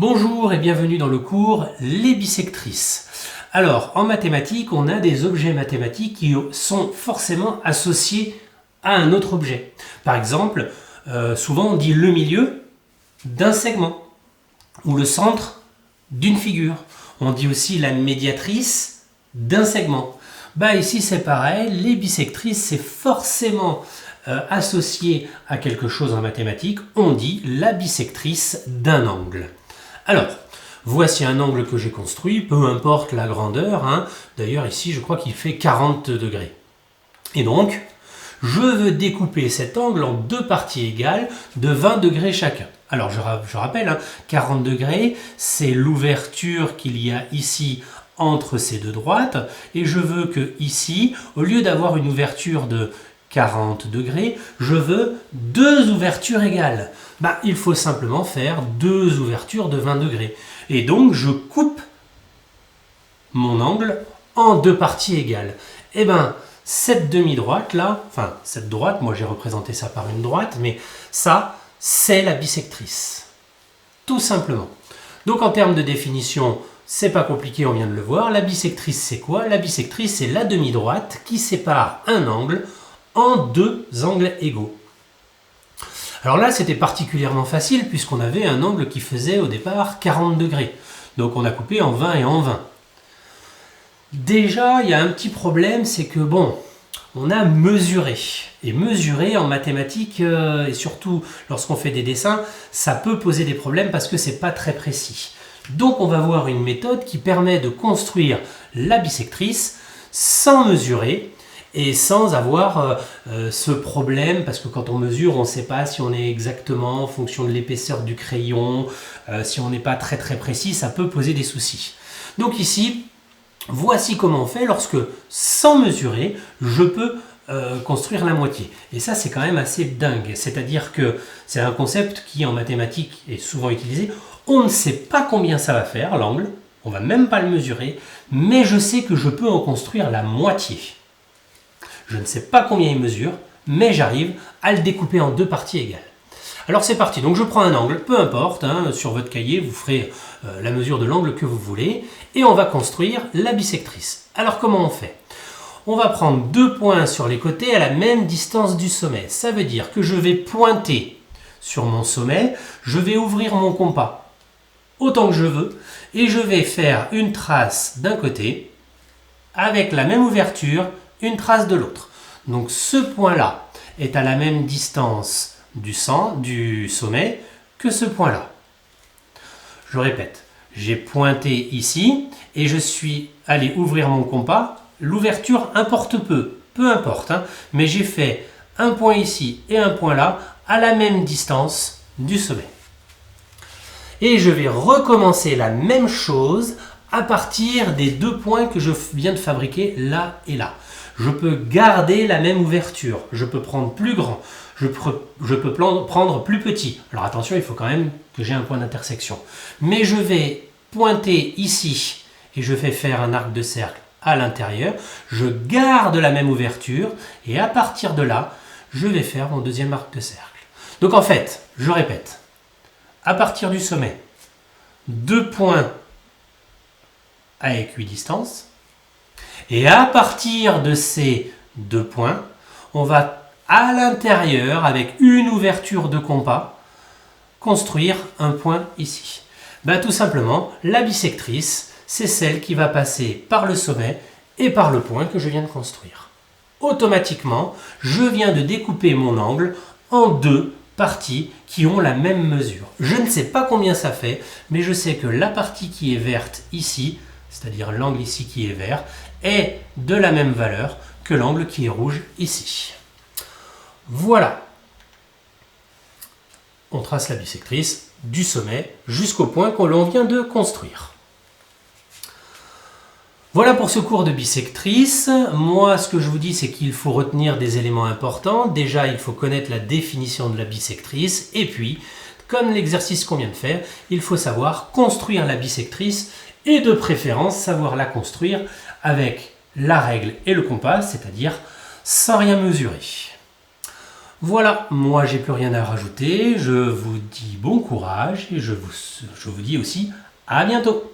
Bonjour et bienvenue dans le cours Les bissectrices. Alors, en mathématiques, on a des objets mathématiques qui sont forcément associés à un autre objet. Par exemple, souvent on dit le milieu d'un segment ou le centre d'une figure. On dit aussi la médiatrice d'un segment. Ici c'est pareil, les bissectrices c'est forcément associé à quelque chose en mathématiques. On dit la bissectrice d'un angle. Alors, voici un angle que j'ai construit, peu importe la grandeur. D'ailleurs, ici, je crois qu'il fait 40 degrés. Et donc, je veux découper cet angle en deux parties égales de 20 degrés chacun. Alors, je rappelle, 40 degrés, c'est l'ouverture qu'il y a ici entre ces deux droites. Et je veux que ici, au lieu d'avoir une ouverture de 40 degrés, je veux deux ouvertures égales. Il faut simplement faire deux ouvertures de 20 degrés. Et donc, je coupe mon angle en deux parties égales. Cette demi-droite là, cette droite, moi j'ai représenté ça par une droite, mais ça, c'est la bissectrice. Tout simplement. Donc en termes de définition, c'est pas compliqué, on vient de le voir. La bissectrice, c'est quoi? La bissectrice, c'est la demi-droite qui sépare un angle en deux angles égaux. Alors là, c'était particulièrement facile puisqu'on avait un angle qui faisait au départ 40 degrés. Donc on a coupé en 20 et en 20. Déjà, il y a un petit problème, c'est que on a mesuré. Et mesurer en mathématiques, et surtout lorsqu'on fait des dessins, ça peut poser des problèmes parce que c'est pas très précis. Donc on va voir une méthode qui permet de construire la bissectrice sans mesurer et sans avoir ce problème, parce que quand on mesure, on ne sait pas si on est exactement en fonction de l'épaisseur du crayon, si on n'est pas très précis, ça peut poser des soucis. Donc ici, voici comment on fait lorsque, sans mesurer, je peux construire la moitié. Et ça, c'est quand même assez dingue. C'est-à-dire que c'est un concept qui, en mathématiques, est souvent utilisé. On ne sait pas combien ça va faire, l'angle, on ne va même pas le mesurer, mais je sais que je peux en construire la moitié. Je ne sais pas combien il mesure, mais j'arrive à le découper en deux parties égales. Alors c'est parti, donc je prends un angle, peu importe, sur votre cahier vous ferez la mesure de l'angle que vous voulez, et on va construire la bissectrice. Alors comment on fait? On va prendre deux points sur les côtés à la même distance du sommet. Ça veut dire que je vais pointer sur mon sommet, je vais ouvrir mon compas autant que je veux, et je vais faire une trace d'un côté, avec la même ouverture, une trace de l'autre. Donc ce point-là est à la même distance du sommet que ce point-là. Je répète, j'ai pointé ici et je suis allé ouvrir mon compas. L'ouverture importe peu importe, mais j'ai fait un point ici et un point là à la même distance du sommet. Et je vais recommencer la même chose à partir des deux points que je viens de fabriquer là et là. Je peux garder la même ouverture, je peux prendre plus grand, je peux prendre plus petit. Alors attention, il faut quand même que j'ai un point d'intersection. Mais je vais pointer ici et je vais faire un arc de cercle à l'intérieur. Je garde la même ouverture et à partir de là, je vais faire mon deuxième arc de cercle. Donc en fait, je répète, à partir du sommet, deux points à équidistance. Et à partir de ces deux points, on va à l'intérieur, avec une ouverture de compas, construire un point ici. Tout simplement, la bissectrice, c'est celle qui va passer par le sommet et par le point que je viens de construire. Automatiquement, je viens de découper mon angle en deux parties qui ont la même mesure. Je ne sais pas combien ça fait, mais je sais que la partie qui est verte ici, c'est-à-dire l'angle ici qui est vert, est de la même valeur que l'angle qui est rouge ici. Voilà. On trace la bissectrice du sommet jusqu'au point que l'on vient de construire. Voilà pour ce cours de bissectrice. Moi, ce que je vous dis, c'est qu'il faut retenir des éléments importants. Déjà, il faut connaître la définition de la bissectrice. Et puis, comme l'exercice qu'on vient de faire, il faut savoir construire la bissectrice et de préférence savoir la construire avec la règle et le compas, c'est-à-dire sans rien mesurer. Voilà, moi j'ai plus rien à rajouter, je vous dis bon courage et je vous dis aussi à bientôt.